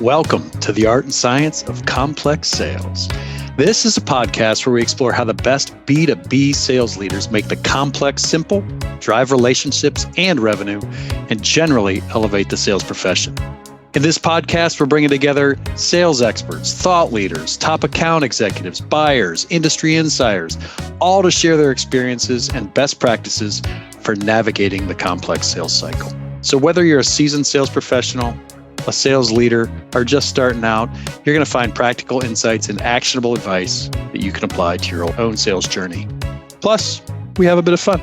Welcome to the Art and Science of Complex Sales. This is a podcast where we explore how the best B2B sales leaders make the complex simple, drive relationships and revenue, and generally elevate the sales profession. In this podcast, we're bringing together sales experts, thought leaders, top account executives, buyers, industry insiders, all to share their experiences and best practices for navigating the complex sales cycle. So whether you're a seasoned sales professional, a sales leader, or just starting out, you're going to find practical insights and actionable advice that you can apply to your own sales journey. Plus, we have a bit of fun.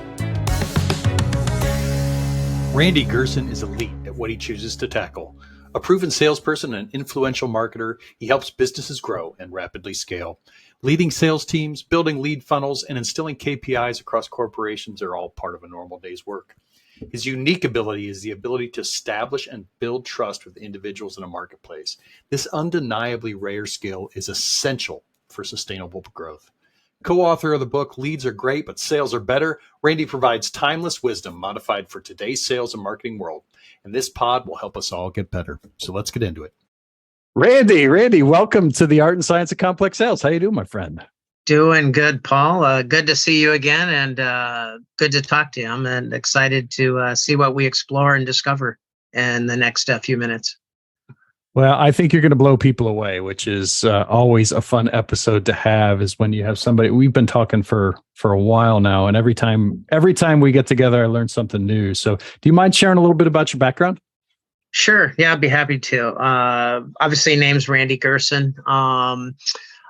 Randy Gerson is elite at what he chooses to tackle. A proven salesperson and influential marketer, he helps businesses grow and rapidly scale. Leading sales teams, building lead funnels, and instilling KPIs across corporations are all part of a normal day's work. His unique ability is the ability to establish and build trust with individuals in a marketplace. This undeniably rare skill is essential for sustainable growth. Co-author of the book, Leads Are Great, but Sales Are Better, Randy provides timeless wisdom modified for today's sales and marketing world. And this pod will help us all get better. So let's get into it. Randy, welcome to the Art and Science of Complex Sales. How you doing, my friend? Doing good, Paul. Good to see you again, and good to talk to you. I'm excited to see what we explore and discover in the next few minutes. Well, I think you're going to blow people away, which is always a fun episode to have. Is when you have somebody. We've been talking for a while now, and every time we get together, I learn something new. So, do you mind sharing a little bit about your background? Sure. Yeah, I'd be happy to. Obviously, name's Randy Gerson.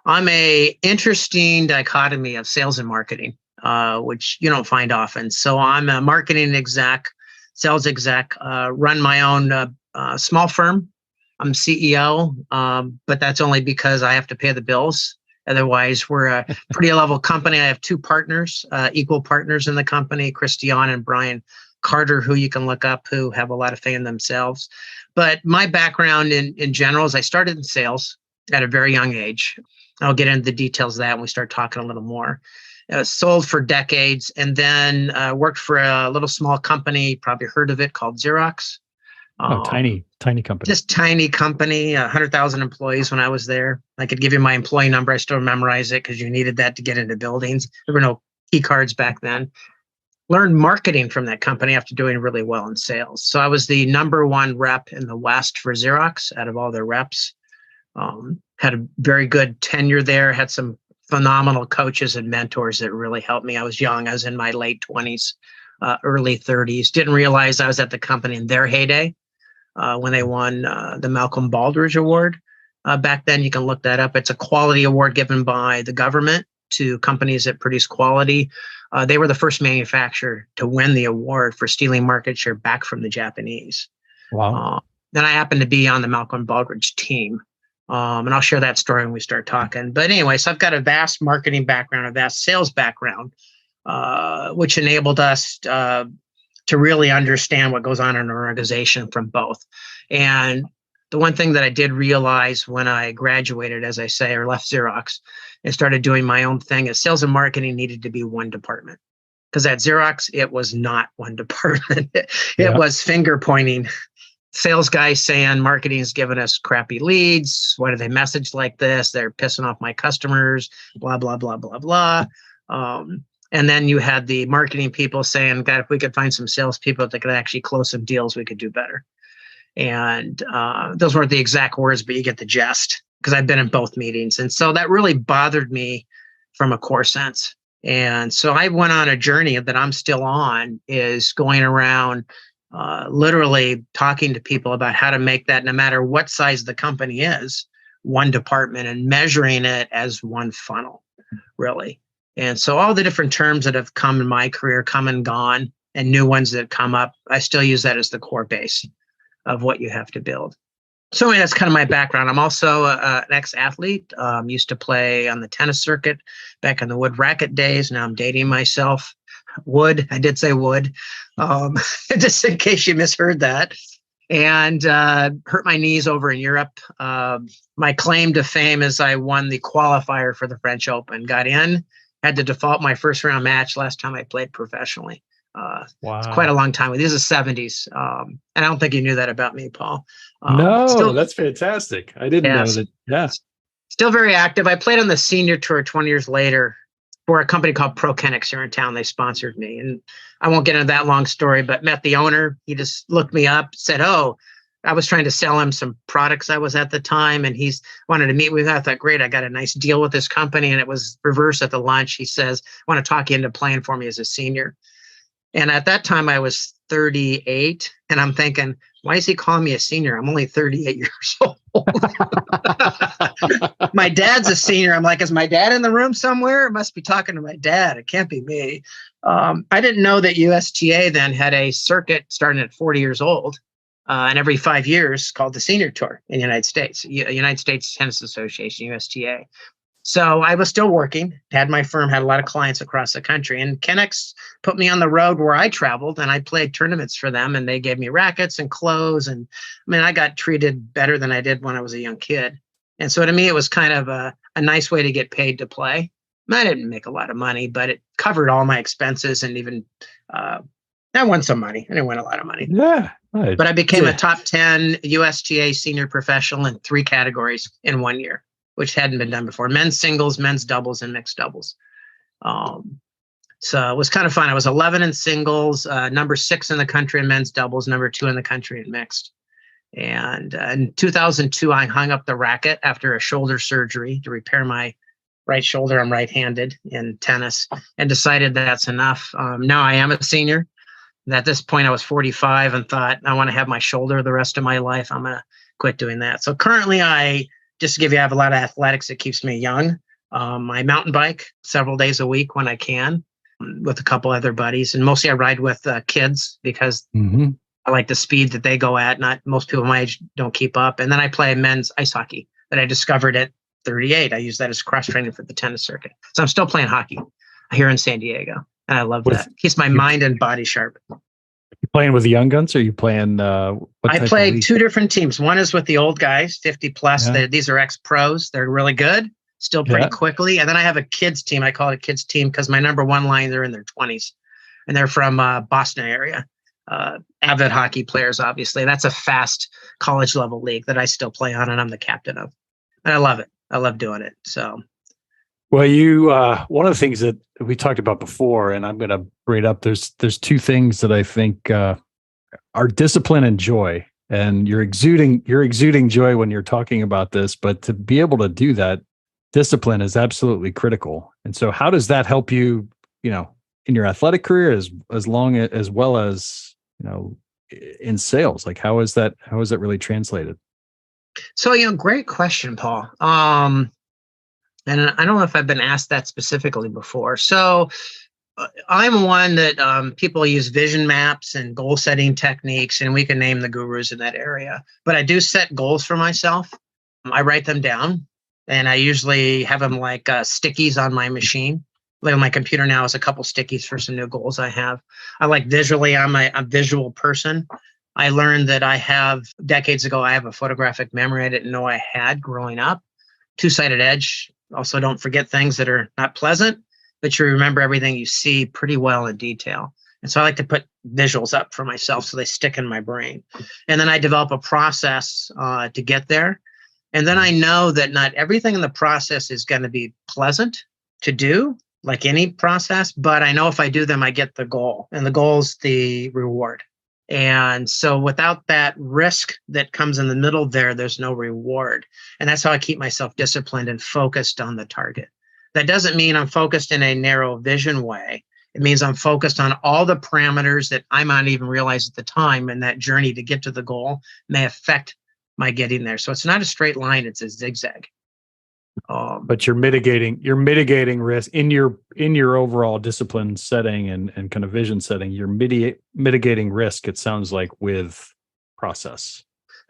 I'm a interesting dichotomy of sales and marketing, which you don't find often. So I'm a marketing exec, sales exec, run my own small firm. I'm CEO, but that's only because I have to pay the bills. Otherwise, we're a pretty level company. I have two partners, equal partners in the company, Christian and Brian Carter, who you can look up, who have a lot of fame themselves. But my background in general is I started in sales at a very young age. I'll get into the details of that when we start talking a little more. Sold for decades, and then worked for a little small company, probably heard of it, called Xerox. Tiny company. Just tiny company, 100,000 employees when I was there. I could give you my employee number. I still memorize it because you needed that to get into buildings. There were no key cards back then. Learned marketing from that company after doing really well in sales. So I was the number one rep in the West for Xerox out of all their reps. Had a very good tenure there, had some phenomenal coaches and mentors that really helped me. I was young. I was in my late 20s, early 30s. Didn't realize I was at the company in their heyday when they won the Malcolm Baldrige Award. Back then, you can look that up. It's a quality award given by the government to companies that produce quality. They were the first manufacturer to win the award for stealing market share back from the Japanese. Wow. Then I happened to be on the Malcolm Baldrige team. And I'll share that story when we start talking. But anyway, so I've got a vast marketing background, a vast sales background, which enabled us to really understand what goes on in an organization from both. And the one thing that I did realize when I graduated, as I say, or left Xerox and started doing my own thing, is sales and marketing needed to be one department. Because at Xerox, it was not one department. It was finger pointing. Sales guys saying marketing's giving us crappy leads. Why do they message like this? They're pissing off my customers, blah, blah, blah, blah, blah. And then you had the marketing people saying, God, if we could find some salespeople that could actually close some deals, we could do better. And those weren't the exact words, but you get the gist, because I've been in both meetings. And so that really bothered me from a core sense. And so I went on a journey that I'm still on, is going around literally talking to people about how to make that, no matter what size the company is, one department, and measuring it as one funnel, really. And so all the different terms that have come in my career, come and gone, and new ones that come up, I still use that as the core base of what you have to build. So anyway, that's kind of my background. I'm also an ex-athlete, used to play on the tennis circuit back in the wood racket days. Now I'm dating myself. Wood, I did say wood, just in case you misheard that. And hurt my knees over in Europe. My claim to fame is I won the qualifier for the French Open, got in, had to default my first round match last time I played professionally. It's quite a Wow. long time. These are '70s, and I don't think you knew that about me, Paul. No, Still, that's fantastic. I didn't know yes, that. Yeah. still very active. I played on the senior tour 20 years later for a company called ProKenix here in town. They sponsored me, and I won't get into that long story, but met the owner. He just looked me up, said, "Oh." I was trying to sell him some products I was at the time, and he's wanted to meet with me. I thought, great, I got a nice deal with this company. And it was reverse at the lunch. He says, I want to talk you into playing for me as a senior. And at that time, I was 38. And I'm thinking, why is he calling me a senior? I'm only 38 years old. My dad's a senior. I'm like, is my dad in the room somewhere? It must be talking to my dad. It can't be me. I didn't know that USTA then had a circuit starting at 40 years old. And every 5 years called the Senior Tour in the United States, United States Tennis Association, USTA. So I was still working, had my firm, had a lot of clients across the country. And Kennex put me on the road where I traveled, and I played tournaments for them. And they gave me rackets and clothes. And I mean, I got treated better than I did when I was a young kid. And so to me, it was kind of a nice way to get paid to play. I didn't make a lot of money, but it covered all my expenses, and even I won some money. I didn't win a lot of money. Yeah. Right. But I became a top 10 USTA senior professional in 3 categories in 1 year, which hadn't been done before: men's singles, men's doubles, and mixed doubles. So it was kind of fun. I was 11 in singles, number 6 in the country in men's doubles, number 2 in the country in mixed. And in 2002, I hung up the racket after a shoulder surgery to repair my right shoulder. I'm right-handed in tennis, and decided that's enough. Now I am a senior. At this point, I was 45 and thought, I want to have my shoulder the rest of my life. I'm going to quit doing that. So currently, just to give you, I have a lot of athletics that keeps me young. I mountain bike several days a week when I can, with a couple other buddies. And mostly I ride with kids because I like the speed that they go at. Not most people my age don't keep up. And then I play men's ice hockey that I discovered at 38. I use that as cross training for the tennis circuit. So I'm still playing hockey here in San Diego. And I love that. Keeps my mind and body sharp. You playing with the young guns, or are you playing? I played 2 different teams. One is with the old guys, 50 plus. Yeah. These are ex-pros. They're really good, still pretty quickly. And then I have a kids team. I call it a kids team because my number 1 line, they're in their 20s. And they're from Boston area. Avid hockey players, obviously. That's a fast college level league that I still play on, and I'm the captain of. And I love it. I love doing it. So. Well, one of the things that we talked about before, and I'm going to bring it up, there's 2 things that I think are discipline and joy. And you're exuding joy when you're talking about this, but to be able to do that, discipline is absolutely critical. And so how does that help you, in your athletic career as well as, in sales? Like how is that really translated? So, great question, Paul. And I don't know if I've been asked that specifically before. So I'm one that people use vision maps and goal setting techniques, and we can name the gurus in that area. But I do set goals for myself. I write them down, and I usually have them like stickies on my machine. Like on my computer now is a couple stickies for some new goals I have. I like visually. I'm a visual person. I learned that decades ago, I have a photographic memory I didn't know I had growing up. 2-sided edge. Also, don't forget things that are not pleasant, but you remember everything you see pretty well in detail. And so I like to put visuals up for myself so they stick in my brain. And then I develop a process to get there. And then I know that not everything in the process is going to be pleasant to do, like any process, but I know if I do them, I get the goal. And the goal is the reward. And so without that risk that comes in the middle there's no reward. And that's how I keep myself disciplined and focused on the target. That doesn't mean I'm focused in a narrow vision way. It means I'm focused on all the parameters that I might even realize at the time, and that journey to get to the goal may affect my getting there. So it's not a straight line, it's a zigzag. But you're mitigating risk in your overall discipline setting and kind of vision setting. You're mitigating risk, it sounds like, with process.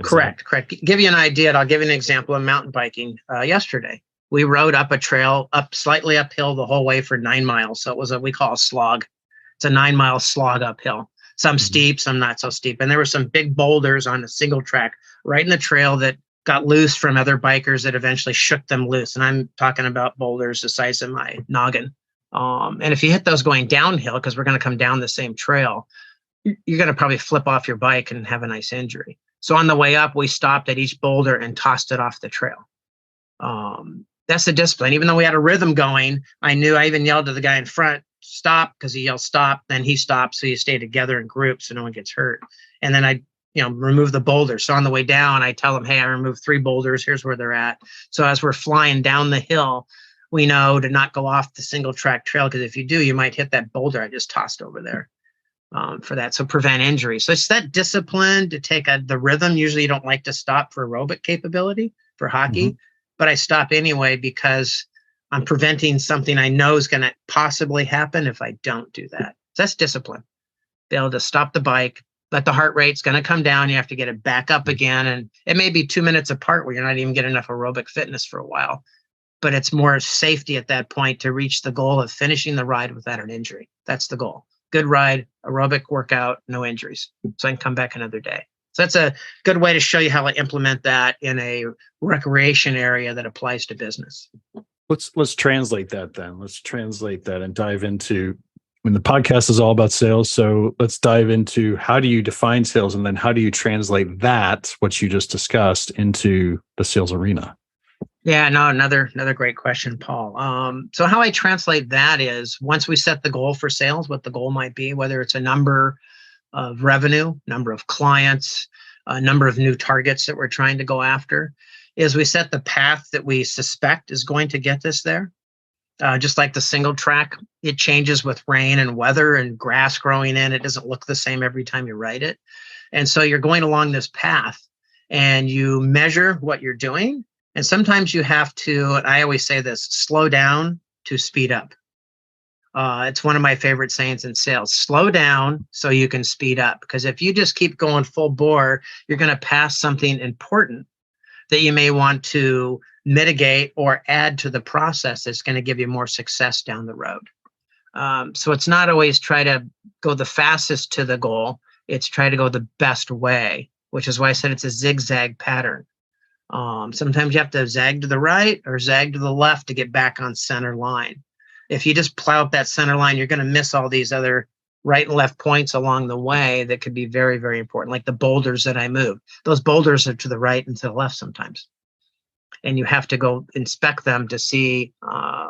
Correct. Give you an idea. I'll give you an example of mountain biking. Yesterday, we rode up a trail slightly uphill the whole way for 9 miles. So it was we call a slog. It's a 9-mile slog uphill. Some steep, some not so steep. And there were some big boulders on a single track right in the trail that got loose from other bikers that eventually shook them loose. And I'm talking about boulders the size of my noggin. And if you hit those going downhill, because we're going to come down the same trail, you're going to probably flip off your bike and have a nice injury. So on the way up, we stopped at each boulder and tossed it off the trail. That's the discipline. Even though we had a rhythm going, I even yelled to the guy in front, stop, because he yelled stop, then he stopped. So you stay together in groups so no one gets hurt. And then I remove the boulders. So on the way down, I tell them, hey, I removed 3 boulders. Here's where they're at. So as we're flying down the hill, we know to not go off the single track trail, because if you do, you might hit that boulder I just tossed over there for that. So prevent injury. So it's that discipline to take the rhythm. Usually you don't like to stop for aerobic capability for hockey, but I stop anyway because I'm preventing something I know is going to possibly happen if I don't do that. So that's discipline. Be able to stop the bike, let the heart rate's going to come down. You have to get it back up again. And it may be 2 minutes apart where you're not even getting enough aerobic fitness for a while, but it's more safety at that point to reach the goal of finishing the ride without an injury. That's the goal. Good ride, aerobic workout, no injuries. So I can come back another day. So that's a good way to show you how I implement that in a recreation area that applies to business. Let's translate that then. Let's translate that and dive into, the podcast is all about sales. So let's dive into, how do you define sales, and then how do you translate that, what you just discussed, into the sales arena? Yeah, no, another great question, Paul. So how I translate that is, once we set the goal for sales, what the goal might be, whether it's a number of revenue, number of clients, a number of new targets that we're trying to go after, is we set the path that we suspect is going to get us there. Just like the single track, it changes with rain and weather and grass growing in. It doesn't look the same every time you ride it. And so you're going along this path and you measure what you're doing. And sometimes you have to, and I always say this, slow down to speed up. It's one of my favorite sayings in sales: slow down so you can speed up. Because if you just keep going full bore, you're going to pass something important that you may want to mitigate or add to the process that's going to give you more success down the road. So it's not always try to go the fastest to the goal. It's try to go the best way, which is why I said it's a zigzag pattern. Sometimes you have to zag to the right or zag to the left to get back on center line. If you just plow up that center line, you're going to miss all these other right and left points along the way that could be very, very important, like the boulders that I moved. Those boulders are to the right and to the left sometimes. And you have to go inspect them to see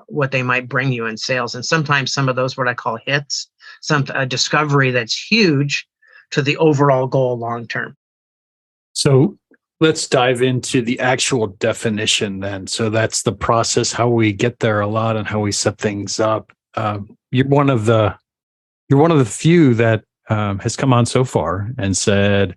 what they might bring you in sales. And sometimes some of those, what I call hits, a discovery that's huge to the overall goal long term. So let's dive into the actual definition then. So that's the process, how we get there a lot, and how we set things up. You're one of the few that has come on so far and said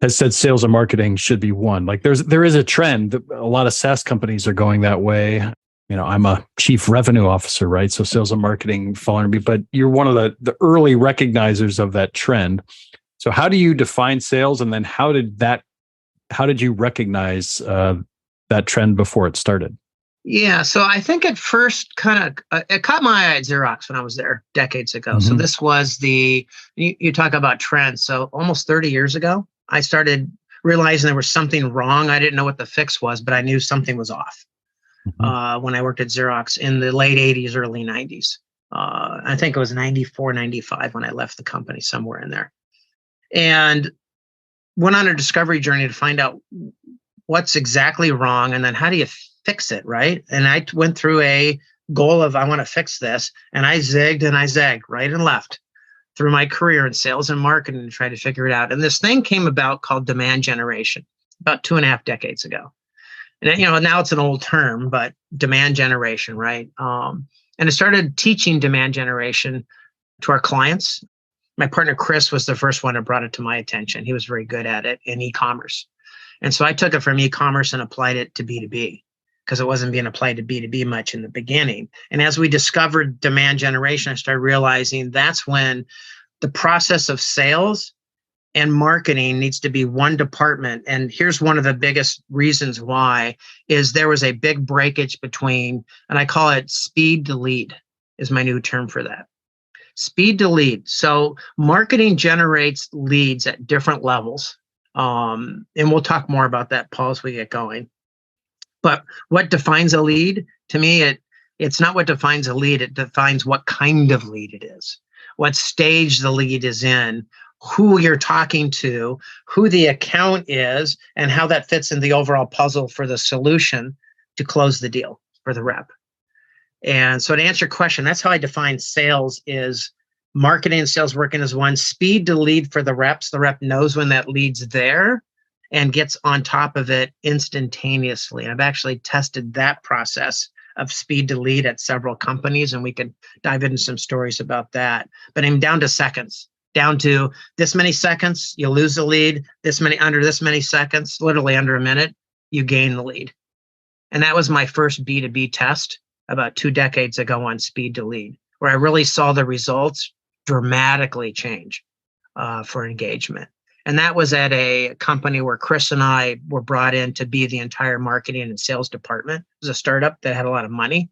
sales and marketing should be one. Like there is a trend that a lot of SaaS companies are going that way. I'm a chief revenue officer, right? So sales and marketing fall under me, but you're one of the early recognizers of that trend. So how do you define sales, and then how did you recognize that trend before it started? Yeah, so I think at first it caught my eye at Xerox when I was there decades ago. Mm-hmm. So this was you talk about trends. So almost 30 years ago, I started realizing there was something wrong. I didn't know what the fix was, but I knew something was off when I worked at Xerox in the late 80s, early 90s. I think it was 94, 95 when I left the company, somewhere in there. And went on a discovery journey to find out what's exactly wrong and then how do you fix it, right? And I went through a goal of, I want to fix this, and I zigged and I zagged right and left through my career in sales and marketing to try to figure it out. And this thing came about called demand generation about 2.5 decades ago. And now it's an old term, but demand generation, right? And I started teaching demand generation to our clients. My partner, Chris, was the first one that brought it to my attention. He was very good at it in e-commerce. And so I took it from e-commerce and applied it to B2B because it wasn't being applied to B2B much in the beginning. And as we discovered demand generation, I started realizing that's when the process of sales and marketing needs to be one department. And here's one of the biggest reasons why is there was a big breakage between, and I call it speed to lead is my new term for that. Speed to lead. So marketing generates leads at different levels. And we'll talk more about that, Paul, as we get going. But what defines a lead? To me, It's not what defines a lead. It defines what kind of lead it is, what stage the lead is in, who you're talking to, who the account is, and how that fits in the overall puzzle for the solution to close the deal for the rep. And so to answer your question, that's how I define sales: is marketing and sales working as one. Speed to lead for the reps. The rep knows when that lead's there and gets on top of it instantaneously. And I've actually tested that process of speed to lead at several companies, and we could dive into some stories about that. But I'm down to seconds, down to this many seconds, you lose the lead. Under this many seconds, literally under a minute, you gain the lead. And that was my first B2B test about 2 decades ago on speed to lead, where I really saw the results dramatically change for engagement. And that was at a company where Chris and I were brought in to be the entire marketing and sales department. It was a startup that had a lot of money.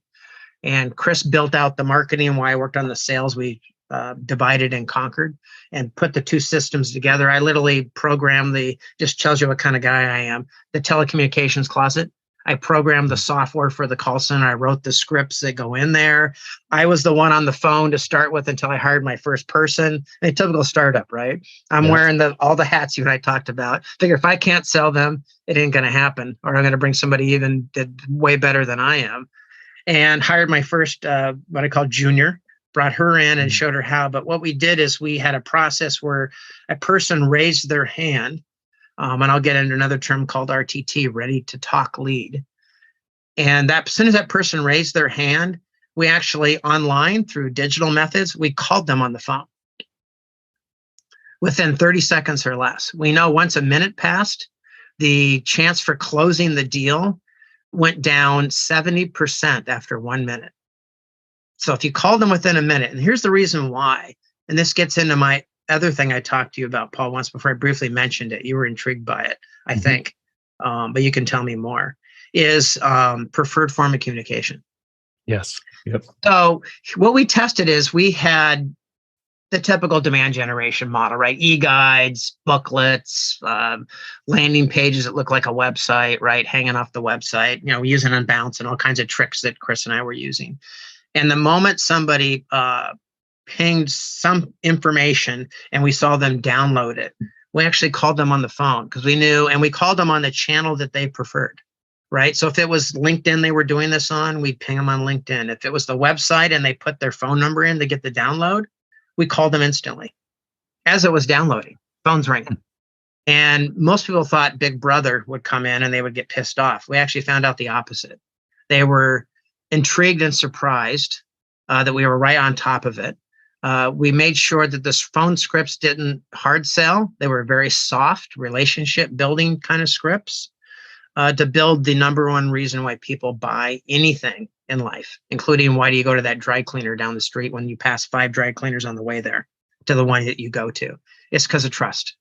And Chris built out the marketing while I worked on the sales. We divided and conquered and put the two systems together. I literally programmed just tells you what kind of guy I am, the telecommunications closet. I programmed the software for the call center. I wrote the scripts that go in there. I was the one on the phone to start with until I hired my first person. A typical startup, right? I'm wearing all the hats you and I talked about. Figure if I can't sell them, it ain't going to happen, or I'm going to bring somebody even did way better than I am. And hired my first, what I call junior, brought her in and showed her how. But what we did is we had a process where a person raised their hand. And I'll get into another term called RTT, ready to talk lead. And as soon as that person raised their hand, we actually online through digital methods, we called them on the phone within 30 seconds or less. We know once a minute passed, the chance for closing the deal went down 70% after 1 minute. So if you called them within a minute, and here's the reason why, and this gets into my other thing I talked to you about, Paul, once before. I briefly mentioned it. You were intrigued by it, I think, but you can tell me more, is preferred form of communication. Yes. Yep. So what we tested is we had the typical demand generation model, right? E-guides, booklets, landing pages that look like a website, right? Hanging off the website, using Unbounce and all kinds of tricks that Chris and I were using. And the moment somebody pinged some information and we saw them download it, we actually called them on the phone because we knew, and we called them on the channel that they preferred, right? So if it was LinkedIn they were doing this on, we'd ping them on LinkedIn. If it was the website and they put their phone number in to get the download, we called them instantly. As it was downloading, phones ringing. And most people thought Big Brother would come in and they would get pissed off. We actually found out the opposite. They were intrigued and surprised that we were right on top of it. We made sure that the phone scripts didn't hard sell. They were very soft relationship building kind of scripts to build the number one reason why people buy anything in life, including why do you go to that dry cleaner down the street when you pass 5 dry cleaners on the way there to the one that you go to? It's because of trust.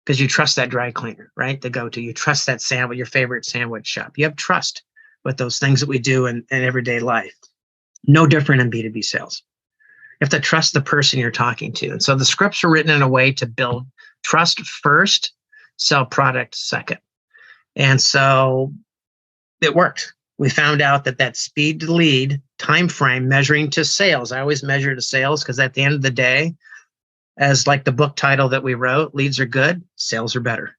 Because you trust that dry cleaner, right? To go to. You trust that sandwich, your favorite sandwich shop. You have trust with those things that we do in everyday life. No different in B2B sales. You have to trust the person you're talking to. And so the scripts are written in a way to build trust first, sell product second. And so it worked. We found out that speed to lead time frame measuring to sales. I always measure to sales because at the end of the day, as like the book title that we wrote, leads are good, sales are better.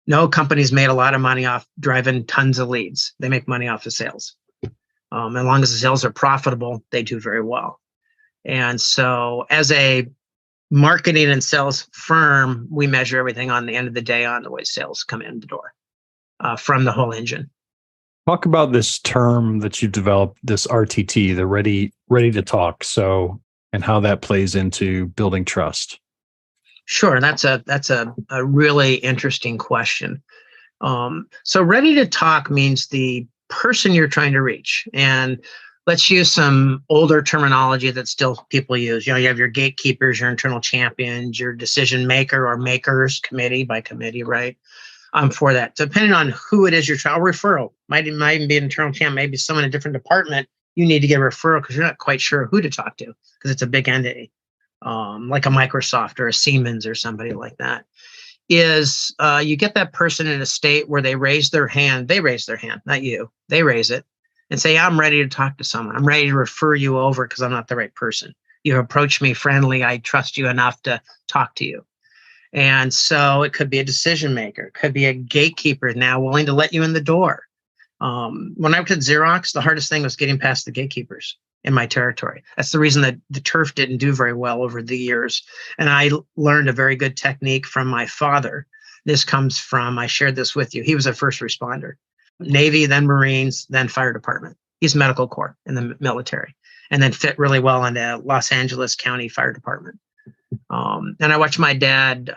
No company's made a lot of money off driving tons of leads. They make money off of sales. As long as the sales are profitable, they do very well. And so as a marketing and sales firm, we measure everything on the end of the day on the way sales come in the door from the whole engine. Talk about this term that you developed, this RTT, the ready to talk. So, and how that plays into building trust. Sure, that's a really interesting question. So ready to talk means the person you're trying to reach. And let's use some older terminology that still people use. You have your gatekeepers, your internal champions, your decision maker or makers, committee by committee, right? For that, depending on who it is you're trying, referral might even be an internal champ, maybe someone in a different department. You need to get a referral because you're not quite sure who to talk to because it's a big entity, like a Microsoft or a Siemens or somebody like that. Is you get that person in a state where they raise their hand, not you, they raise it. and say, I'm ready to talk to someone. I'm ready to refer you over because I'm not the right person. You approach me friendly. I trust you enough to talk to you. And so it could be a decision maker, it could be a gatekeeper now willing to let you in the door. When I worked at Xerox, the hardest thing was getting past the gatekeepers in my territory. That's the reason that the turf didn't do very well over the years. And I learned a very good technique from my father. This comes from, I shared this with you. He was a first responder, Navy, then Marines, then fire department. He's medical corps in the military, and then fit really well into Los Angeles County Fire Department. And I watched my dad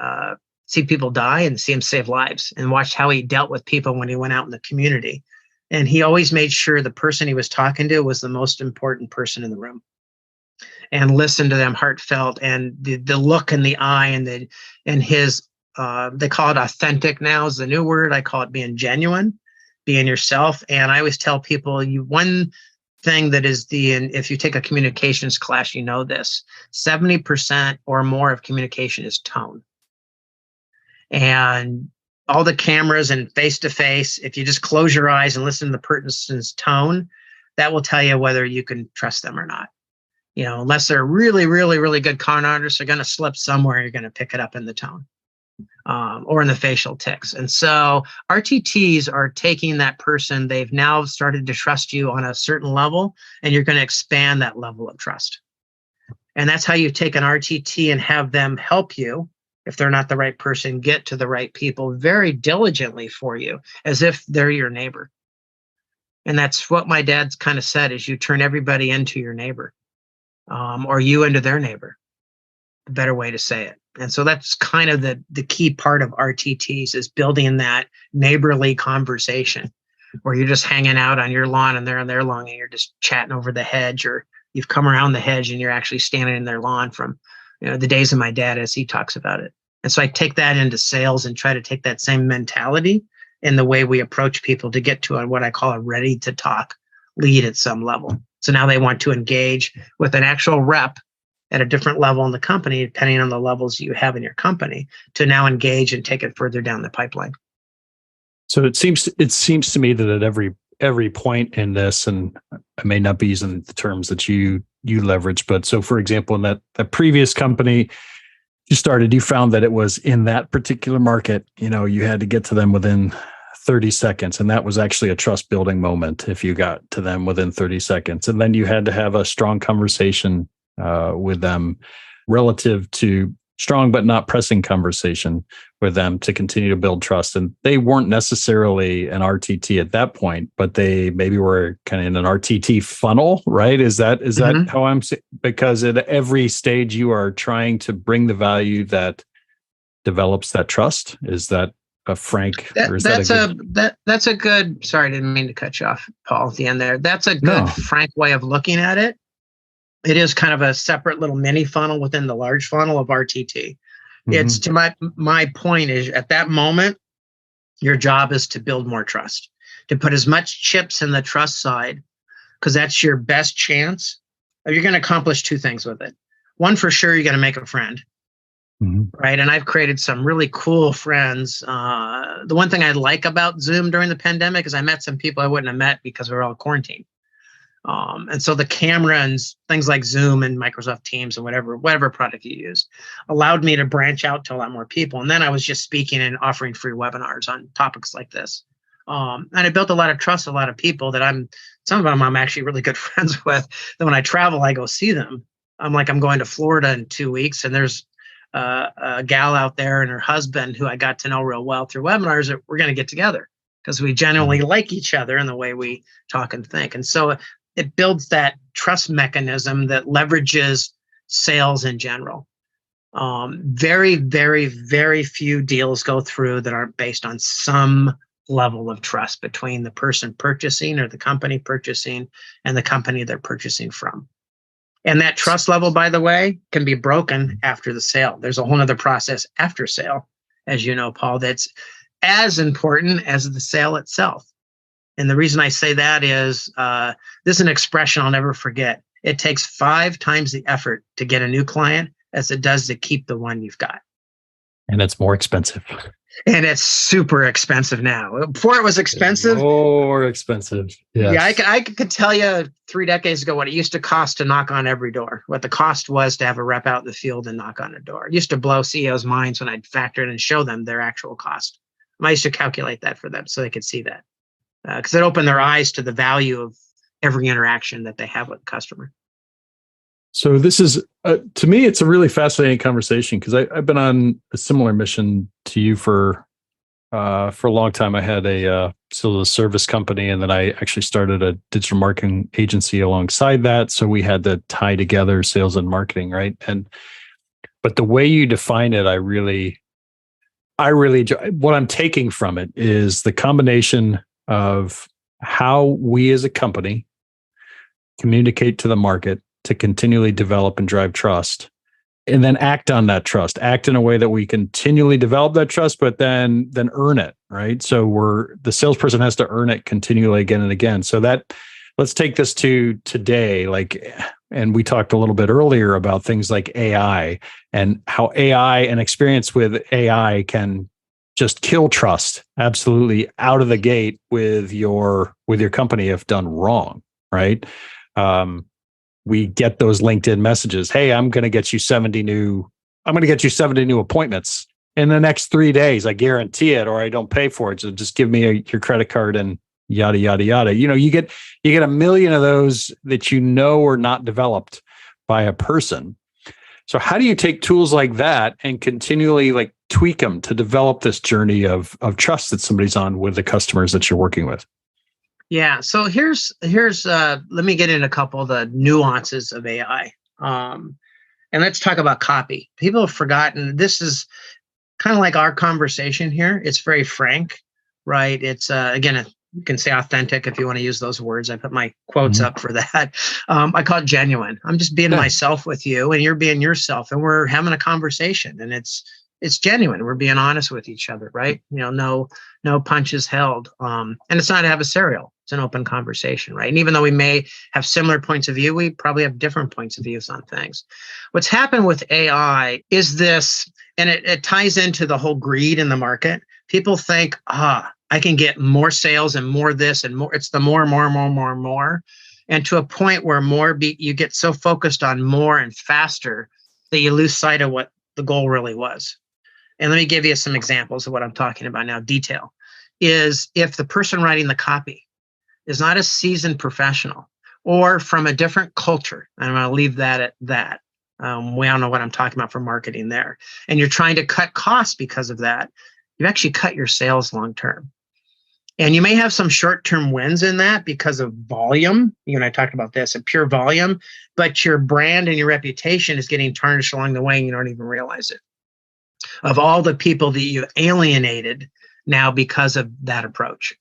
see people die and see him save lives, and watched how he dealt with people when he went out in the community. And he always made sure the person he was talking to was the most important person in the room, and listened to them heartfelt, and the look in the eye, and his they call it authentic now is the new word. I call it being genuine, being yourself. And I always tell people, one thing that is if you take a communications class, you know this, 70% or more of communication is tone. And all the cameras and face-to-face, if you just close your eyes and listen to the person's tone, that will tell you whether you can trust them or not. Unless they're really, really, really good con artists, they're going to slip somewhere. You're going to pick it up in the tone or in the facial tics. And so RTTs are taking that person. They've now started to trust you on a certain level, and you're going to expand that level of trust. And that's how you take an RTT and have them help you, if they're not the right person, get to the right people very diligently for you, as if they're your neighbor. And that's what my dad's kind of said, is you turn everybody into your neighbor, or you into their neighbor, the better way to say it. And so that's kind of the key part of RTTs, is building that neighborly conversation where you're just hanging out on your lawn and they're on their lawn, and you're just chatting over the hedge, or you've come around the hedge and you're actually standing in their lawn from the days of my dad, as he talks about it. And so I take that into sales and try to take that same mentality in the way we approach people to get to what I call a ready to talk lead at some level. So now they want to engage with an actual rep at a different level in the company, depending on the levels you have in your company, to now engage and take it further down the pipeline. So it seems to me that at every point in this, and I may not be using the terms that you leverage, but so for example, in that previous company you found that it was in that particular market, you had to get to them within 30 seconds. And that was actually a trust building moment if you got to them within 30 seconds. And then you had to have a strong conversation with them, relative to strong but not pressing conversation with them, to continue to build trust. And they weren't necessarily an RTT at that point, but they maybe were kind of in an RTT funnel, right? Is that how I'm saying? Because at every stage you are trying to bring the value that develops that trust. Is that a frank? That's a good. Sorry, I didn't mean to cut you off, Paul, at the end there. That's a good frank way of looking at it. It is kind of a separate little mini funnel within the large funnel of RTT. Mm-hmm. It's to my point is, at that moment, your job is to build more trust, to put as much chips in the trust side, because that's your best chance. You're going to accomplish two things with it. One, for sure, you're going to make a friend, right? And I've created some really cool friends. The one thing I like about Zoom during the pandemic is I met some people I wouldn't have met because we were all quarantined. And so the camera and things like Zoom and Microsoft Teams and whatever product you use allowed me to branch out to a lot more people. And then I was just speaking and offering free webinars on topics like this. And I built a lot of trust, a lot of people that some of them I'm actually really good friends with. Then when I travel, I go see them. I'm going to Florida in 2 weeks, and there's a gal out there and her husband who I got to know real well through webinars that we're going to get together because we genuinely like each other in the way we talk and think. And so it builds that trust mechanism that leverages sales in general. Very, very, very few deals go through that aren't based on some level of trust between the person purchasing or the company purchasing and the company they're purchasing from. And that trust level, by the way, can be broken after the sale. There's a whole other process after sale, as you know, Paul, that's as important as the sale itself. And the reason I say that is this is an expression I'll never forget. It takes 5 times the effort to get a new client as it does to keep the one you've got. And it's more expensive. And it's super expensive now. Before it was expensive. More expensive. Yes. Yeah, I could tell you 3 decades ago what it used to cost to knock on every door, what the cost was to have a rep out in the field and knock on a door. It used to blow CEOs' minds when I'd factor it and show them their actual cost. I used to calculate that for them so they could see that, because it opened their eyes to the value of every interaction that they have with the customer. So this is, to me, it's a really fascinating conversation because I've been on a similar mission to you for a long time. I had still a service company, and then I actually started a digital marketing agency alongside that. So we had to tie together sales and marketing, right? But the way you define it, I really enjoy. What I'm taking from it is the combination of how we as a company communicate to the market to continually develop and drive trust, and then act on that trust, act in a way that we continually develop that trust, but then earn it, right? So the salesperson has to earn it continually again and again. So let's take this to today, and we talked a little bit earlier about things like AI and how AI and experience with AI can just kill trust absolutely out of the gate with your company if done wrong, right? We get those LinkedIn messages. Hey, I'm going to get you 70 new appointments in the next 3 days. I guarantee it, or I don't pay for it. So just give me your credit card and yada, yada, yada. You get a million of those that are not developed by a person. So how do you take tools like that and continually tweak them to develop this journey of trust that somebody's on with the customers that you're working with? Yeah. So here's let me get in a couple of the nuances of AI. And let's talk about copy. People have forgotten, this is kind of like our conversation here. It's very frank, right? It's again, you can say authentic if you want to use those words. I put my quotes up for that. I call it genuine. I'm just being myself with you, and you're being yourself, and we're having a conversation, and it's genuine. We're being honest with each other, right? No punches held. And it's not adversarial. It's an open conversation, right? And even though we may have similar points of view, we probably have different points of views on things. What's happened with AI is this, and it ties into the whole greed in the market. People think, I can get more sales and more this and more. It's the more. And to a point where you get so focused on more and faster that you lose sight of what the goal really was. And let me give you some examples of what I'm talking about now. Detail is if the person writing the copy is not a seasoned professional or from a different culture, and I'm going to leave that at that. We all know what I'm talking about for marketing there. And you're trying to cut costs because of that. You actually cut your sales long-term. And you may have some short-term wins in that because of volume. You and I talked about this, a pure volume, but your brand and your reputation is getting tarnished along the way and you don't even realize it. Of all the people that you've alienated now because of that approach.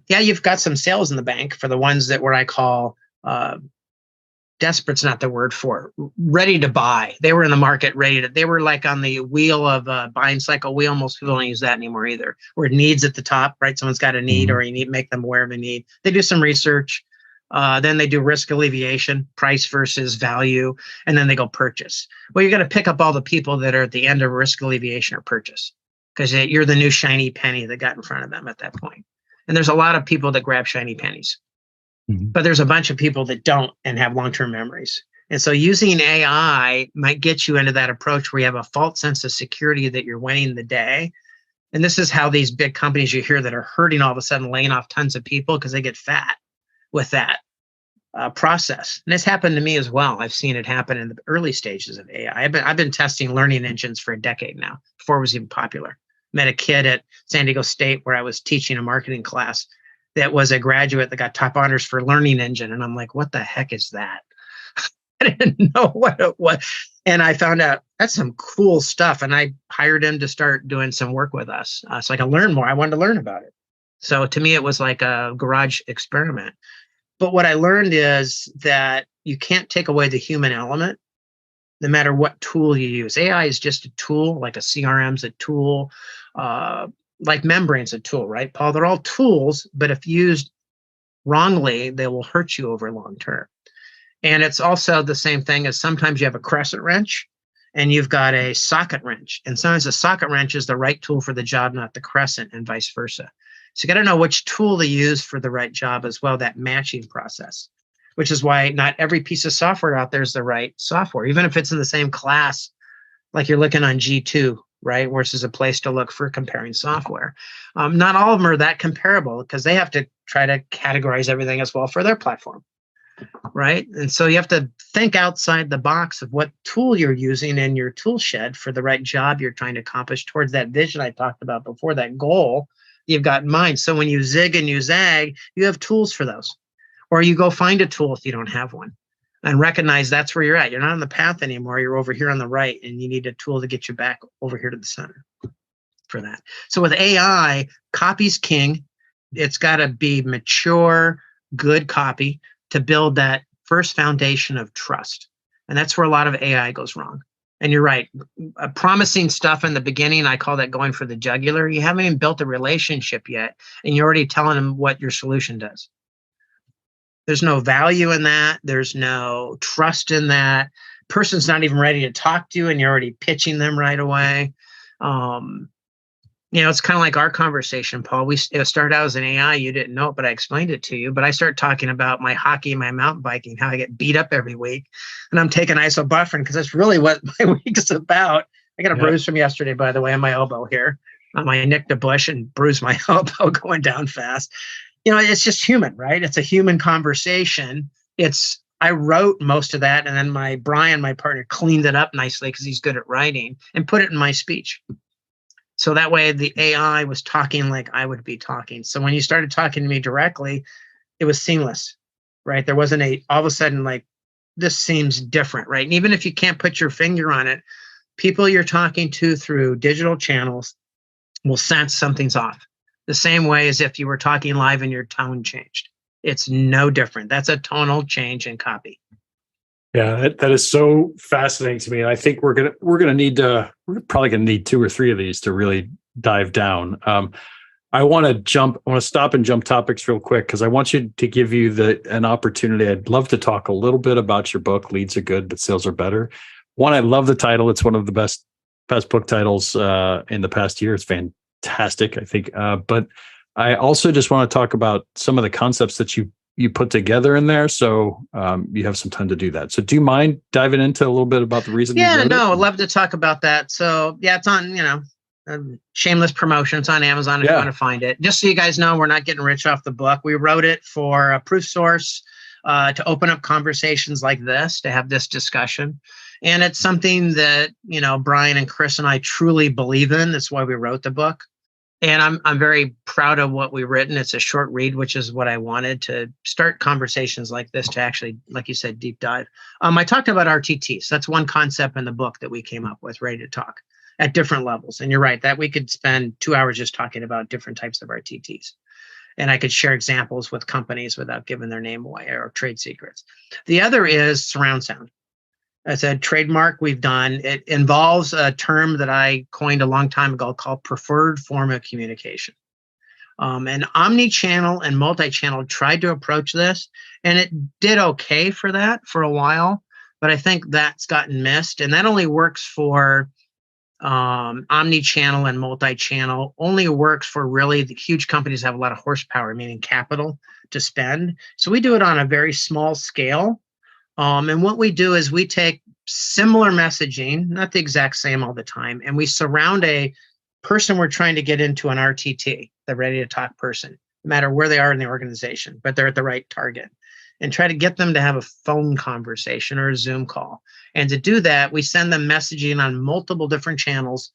You've got some sales in the bank for the ones that where I call desperate's not the word for it, ready to buy. They were in the market they were like on the wheel of buying cycle wheel. Most people don't use that anymore either. Where needs at the top, right? Someone's got a need or you need to make them aware of a need. They do some research. Then they do risk alleviation, price versus value, and then they go purchase. Well, you're going to pick up all the people that are at the end of risk alleviation or purchase because you're the new shiny penny that got in front of them at that point. And there's a lot of people that grab shiny pennies, but there's a bunch of people that don't and have long-term memories. And so using AI might get you into that approach where you have a false sense of security that you're winning the day. And this is how these big companies you hear that are hurting all of a sudden laying off tons of people because they get fat with that process. And it's happened to me as well. I've seen it happen in the early stages of AI. I've been testing learning engines for a decade now, before it was even popular. Met a kid at San Diego State where I was teaching a marketing class that was a graduate that got top honors for learning engine. And I'm like, what the heck is that? I didn't know what it was. And I found out that's some cool stuff. And I hired him to start doing some work with us so I can learn more. I wanted to learn about it. So to me, it was like a garage experiment. But what I learned is that you can't take away the human element, no matter what tool you use. AI is just a tool, like a CRM's a tool, like Membrain's a tool, right, Paul? They're all tools, but if used wrongly, they will hurt you over long term. And it's also the same thing as sometimes you have a crescent wrench and you've got a socket wrench. And sometimes the socket wrench is the right tool for the job, not the crescent, and vice versa. So you got to know which tool to use for the right job as well, that matching process, which is why not every piece of software out there is the right software, even if it's in the same class, like you're looking on G2, right? Versus a place to look for comparing software. Not all of them are that comparable because they have to try to categorize everything as well for their platform, right? And so you have to think outside the box of what tool you're using in your tool shed for the right job you're trying to accomplish towards that vision I talked about before, that goal you've got in mind. So when you zig and you zag, you have tools for those. Or you go find a tool if you don't have one and recognize that's where you're at. You're not on the path anymore. You're over here on the right, and you need a tool to get you back over here to the center for that. So with AI, copy's king. It's got to be mature, good copy to build that first foundation of trust. And that's where a lot of AI goes wrong. And you're right, promising stuff in the beginning, I call that going for the jugular. You haven't even built a relationship yet, and you're already telling them what your solution does. There's no value in that. There's no trust in that. Person's not even ready to talk to you, and you're already pitching them right away. It's kind of like our conversation, Paul. It started out as an AI. You didn't know it, but I explained it to you. But I started talking about my hockey and my mountain biking, how I get beat up every week. And I'm taking isobufferin because that's really what my week is about. I got a bruise from yesterday, by the way, on my elbow here. I nicked a bush and bruised my elbow going down fast. It's just human, right? It's a human conversation. I wrote most of that, and then Brian, my partner, cleaned it up nicely because he's good at writing and put it in my speech. So that way the AI was talking like I would be talking. So when you started talking to me directly, it was seamless, right? There wasn't all of a sudden like, this seems different, right? And even if you can't put your finger on it, people you're talking to through digital channels will sense something's off. The same way as if you were talking live and your tone changed. It's no different. That's a tonal change in copy. Yeah, that is so fascinating to me. And I think we're probably gonna need 2 or 3 of these to really dive down. I want to stop and jump topics real quick because I want you to give you an opportunity. I'd love to talk a little bit about your book, Leads Are Good, but Sales Are Better. One, I love the title. It's one of the best book titles in the past year. It's fantastic, I think. But I also just want to talk about some of the concepts that you put together in there. So you have some time to do that. So do you mind diving into a little bit about the reason? I'd love to talk about that. So it's on, shameless promotion. It's on Amazon if you want to find it. Just so you guys know, we're not getting rich off the book. We wrote it for a proof source to open up conversations like this, to have this discussion. And it's something that, Brian and Chris and I truly believe in. That's why we wrote the book. And I'm very proud of what we've written. It's a short read, which is what I wanted to start conversations like this to actually, like you said, deep dive. I talked about RTTs. That's one concept in the book that we came up with, Ready to Talk, at different levels. And you're right, that we could spend 2 hours just talking about different types of RTTs. And I could share examples with companies without giving their name away or trade secrets. The other is surround sound. I said trademark we've done. It involves a term that I coined a long time ago called preferred form of communication. And omni-channel and multi-channel tried to approach this, and it did okay for that for a while, but I think that's gotten missed. And that only works for omni-channel and multi-channel, only works for really the huge companies that have a lot of horsepower, meaning capital to spend. So we do it on a very small scale. And what we do is we take similar messaging, not the exact same all the time, and we surround a person we're trying to get into an RTT, the Ready to Talk person, no matter where they are in the organization, but they're at the right target, and try to get them to have a phone conversation or a Zoom call. And to do that, we send them messaging on multiple different channels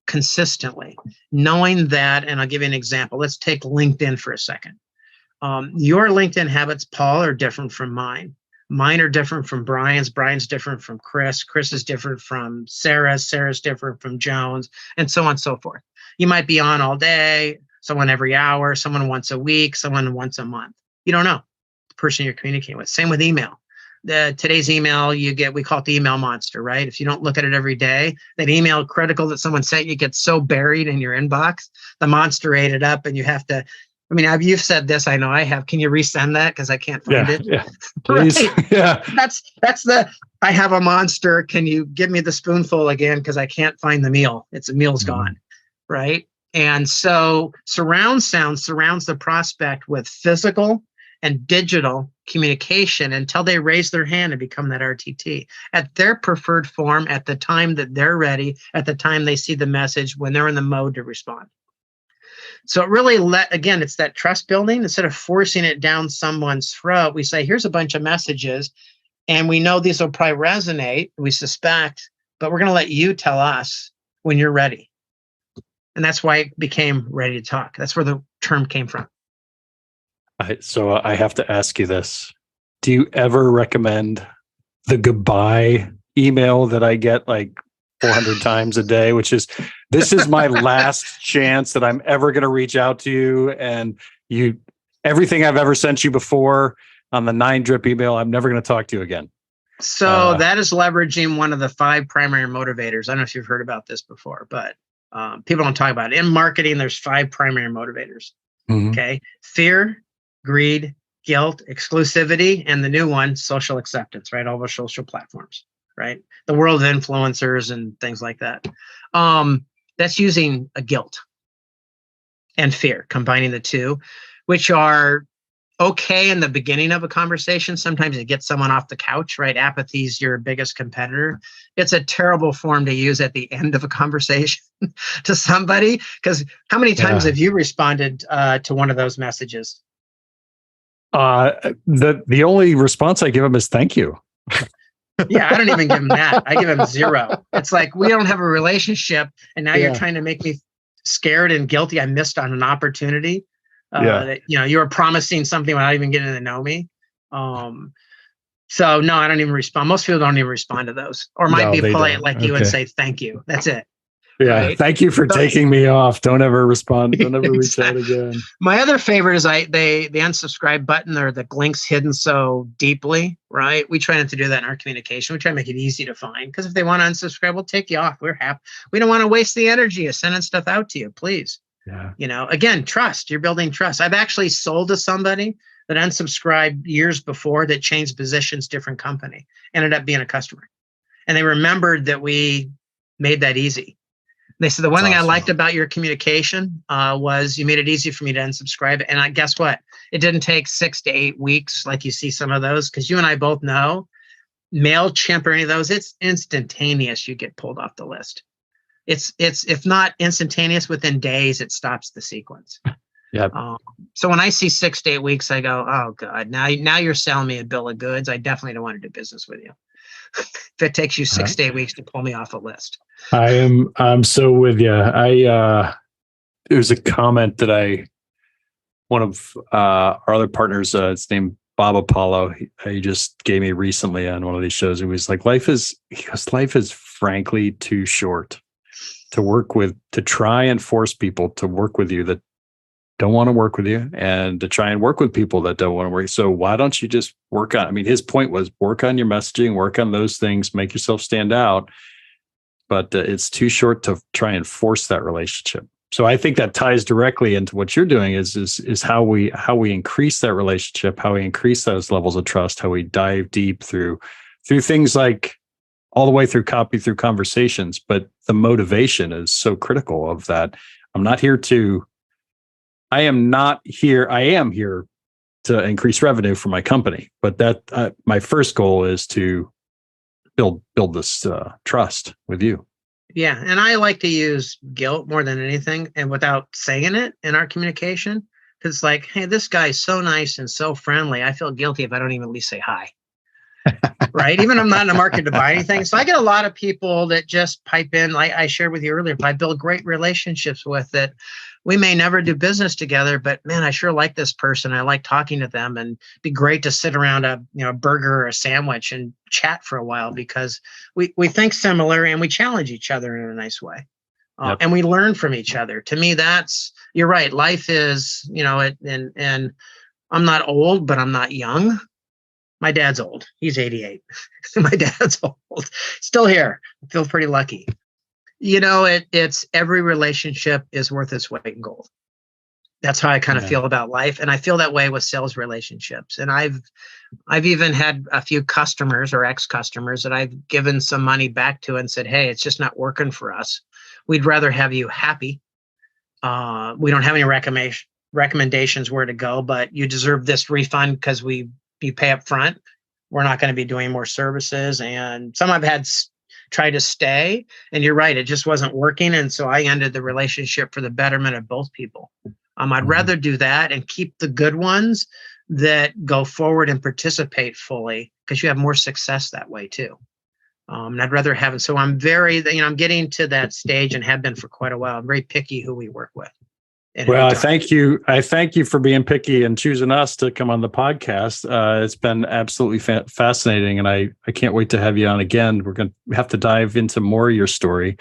consistently, knowing that, and I'll give you an example. Let's take LinkedIn for a second. Your LinkedIn habits, Paul, are different from mine. Mine are different from Brian's. Brian's different from Chris. Chris is different from Sarah's. Sarah's different from Jones, and so on and so forth. You might be on all day, someone every hour, someone once a week, someone once a month. You don't know the person you're communicating with. Same with email. Today's email you get, we call it the email monster, right? If you don't look at it every day, that email critical that someone sent you gets so buried in your inbox, the monster ate it up, and you have to. I mean, you've said this, I know I have. Can you resend that? Because I can't find it. Yeah, please. Right. Yeah. That's the I have a monster. Can you give me the spoonful again? Because I can't find the meal. The meal's gone, right? And so surround sound surrounds the prospect with physical and digital communication until they raise their hand and become that RTT at their preferred form, at the time that they're ready, at the time they see the message, when they're in the mode to respond. So it really again, it's that trust building. Instead of forcing it down someone's throat, we say, here's a bunch of messages, and we know these will probably resonate, we suspect, but we're going to let you tell us when you're ready. And that's why it became Ready to Talk. That's where the term came from. So I have to ask you this. Do you ever recommend the goodbye email that I get like 400 times a day, which is, this is my last chance that I'm ever going to reach out to you, and everything I've ever sent you before on the 9-drip email, I'm never going to talk to you again. So that is leveraging one of the 5 primary motivators. I don't know if you've heard about this before, but people don't talk about it. In marketing, there's 5 primary motivators. Okay. Fear, greed, guilt, exclusivity, and the new one, social acceptance, right? All the social platforms, right? The world of influencers and things like that. That's using a guilt and fear, combining the two, which are okay in the beginning of a conversation. Sometimes it gets someone off the couch, right? Apathy is your biggest competitor. It's a terrible form to use at the end of a conversation to somebody, because how many times have you responded to one of those messages? The only response I give them is thank you. Yeah, I don't even give them that. I give them 0. It's like, we don't have a relationship, and now you're trying to make me scared and guilty. I missed on an opportunity. That, you were promising something without even getting to know me. So no, I don't even respond. Most people don't even respond to those, or might be polite like you and say thank you. That's it. Yeah, right? Thank you for taking me off. Don't ever respond. Don't ever reach out again. My other favorite is the unsubscribe button, or the links hidden so deeply, right? We try not to do that in our communication. We try to make it easy to find, because if they want to unsubscribe, we'll take you off. We're happy. We don't want to waste the energy of sending stuff out to you, please. Yeah. Again, trust. You're building trust. I've actually sold to somebody that unsubscribed years before, that changed positions, different company, ended up being a customer. And they remembered that we made that easy. They said, the one thing I liked about your communication was you made it easy for me to unsubscribe. And guess what? It didn't take 6 to 8 weeks like you see some of those, because you and I both know MailChimp or any of those, it's instantaneous. You get pulled off the list. It's if not instantaneous, within days, it stops the sequence. Yeah. So when I see 6 to 8 weeks, I go, oh God, now you're selling me a bill of goods. I definitely don't want to do business with you. If it takes you 6 to 8 weeks to pull me off a list. I'm so with you. There's a comment that one of our other partners, it's named Bob Apollo. He just gave me recently on one of these shows. He was like, life is frankly too short to try and force people to work with you that don't want to work with you, and to try and work with people that don't want to work. So why don't you just work on, his point was, work on your messaging, work on those things, make yourself stand out. But it's too short to try and force that relationship. So I think that ties directly into what you're doing is how we increase that relationship, how we increase those levels of trust, how we dive deep through things like all the way through copy, through conversations. But the motivation is so critical of that. I am here to increase revenue for my company, but that my first goal is to build this trust with you. Yeah, and I like to use guilt more than anything, and without saying it in our communication, because it's like, hey, this guy's so nice and so friendly. I feel guilty if I don't even at least say hi. Right? Even if I'm not in the market to buy anything. So I get a lot of people that just pipe in, like I shared with you earlier, I build great relationships with it. We may never do business together, but man, I sure like this person. I like talking to them, and it'd be great to sit around a burger or a sandwich and chat for a while, because we think similar and we challenge each other in a nice way. Yep. And we learn from each other. To me, you're right. Life is, and I'm not old, but I'm not young. My dad's old. He's 88. My dad's old. Still here. I feel pretty lucky. It's every relationship is worth its weight in gold. That's how I kind of Yeah. feel about life. And I feel that way with sales relationships. And I've even had a few customers or ex-customers that I've given some money back to and said, hey, it's just not working for us. We'd rather have you happy. We don't have any recommendations where to go, but you deserve this refund because you pay up front. We're not going to be doing more services. And some I've had try to stay. And you're right, it just wasn't working. And so I ended the relationship for the betterment of both people. I'd rather do that and keep the good ones that go forward and participate fully, because you have more success that way too. And I'd rather have it. So I'm I'm getting to that stage and have been for quite a while. I'm very picky who we work with. Well, I thank you. I thank you for being picky and choosing us to come on the podcast. It's been absolutely fascinating, and I can't wait to have you on again. We're going to have to dive into more of your story,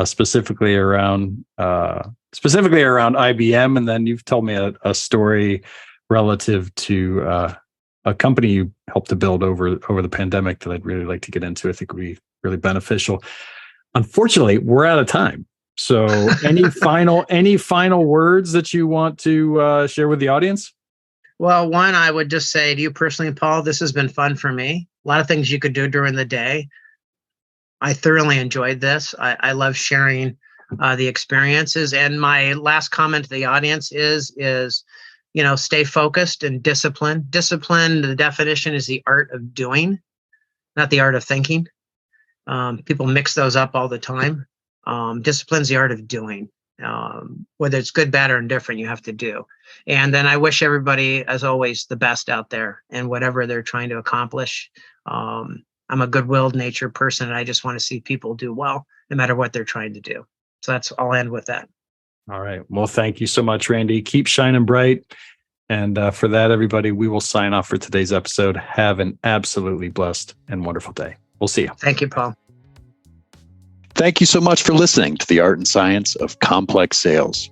specifically around IBM, and then you've told me a story relative to a company you helped to build over the pandemic that I'd really like to get into. I think would be really beneficial. Unfortunately, we're out of time. So any final words that you want to share with the audience? Well, one, I would just say to you personally, Paul, this has been fun for me. A lot of things you could do during the day. I thoroughly enjoyed this. I love sharing the experiences. And my last comment to the audience is stay focused and disciplined. Discipline, the definition is the art of doing, not the art of thinking. People mix those up all the time. Discipline's the art of doing. Whether it's good, bad, or indifferent, you have to do. And then I wish everybody, as always, the best out there and whatever they're trying to accomplish. I'm a good-willed nature person, and I just want to see people do well, no matter what they're trying to do. So I'll end with that. All right. Well, thank you so much, Randy. Keep shining bright. And for that, everybody, we will sign off for today's episode. Have an absolutely blessed and wonderful day. We'll see you. Thank you, Paul. Thank you so much for listening to the art and science of complex sales.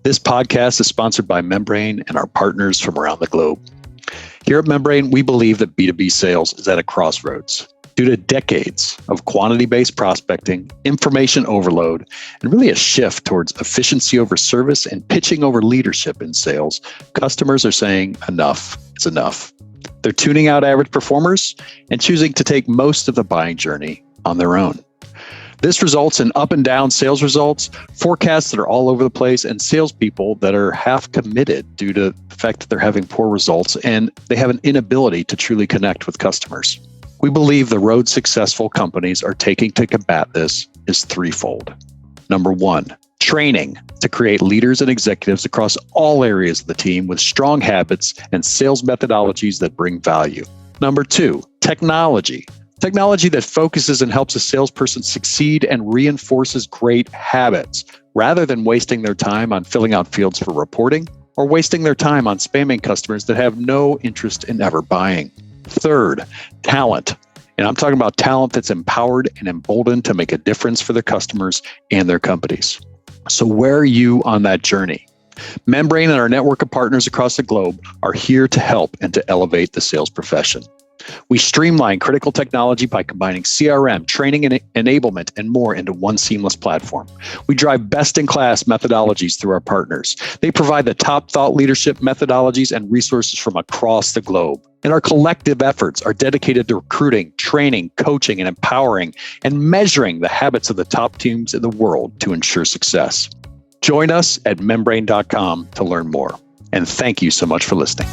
This podcast is sponsored by Membrain and our partners from around the globe. Here at Membrain, we believe that B2B sales is at a crossroads. Due to decades of quantity-based prospecting, information overload, and really a shift towards efficiency over service and pitching over leadership in sales, customers are saying enough is enough. They're tuning out average performers and choosing to take most of the buying journey on their own. This results in up and down sales results, forecasts that are all over the place, and salespeople that are half committed due to the fact that they're having poor results and they have an inability to truly connect with customers. We believe the road successful companies are taking to combat this is threefold. Number one, training to create leaders and executives across all areas of the team with strong habits and sales methodologies that bring value. Number two, technology. Technology that focuses and helps a salesperson succeed and reinforces great habits, rather than wasting their time on filling out fields for reporting or wasting their time on spamming customers that have no interest in ever buying. Third, talent. And I'm talking about talent that's empowered and emboldened to make a difference for their customers and their companies. So where are you on that journey? Membrain and our network of partners across the globe are here to help and to elevate the sales profession. We streamline critical technology by combining CRM, training and enablement, and more into one seamless platform. We drive best-in-class methodologies through our partners. They provide the top thought leadership methodologies and resources from across the globe. And our collective efforts are dedicated to recruiting, training, coaching, and empowering, and measuring the habits of the top teams in the world to ensure success. Join us at membrain.com to learn more. And thank you so much for listening.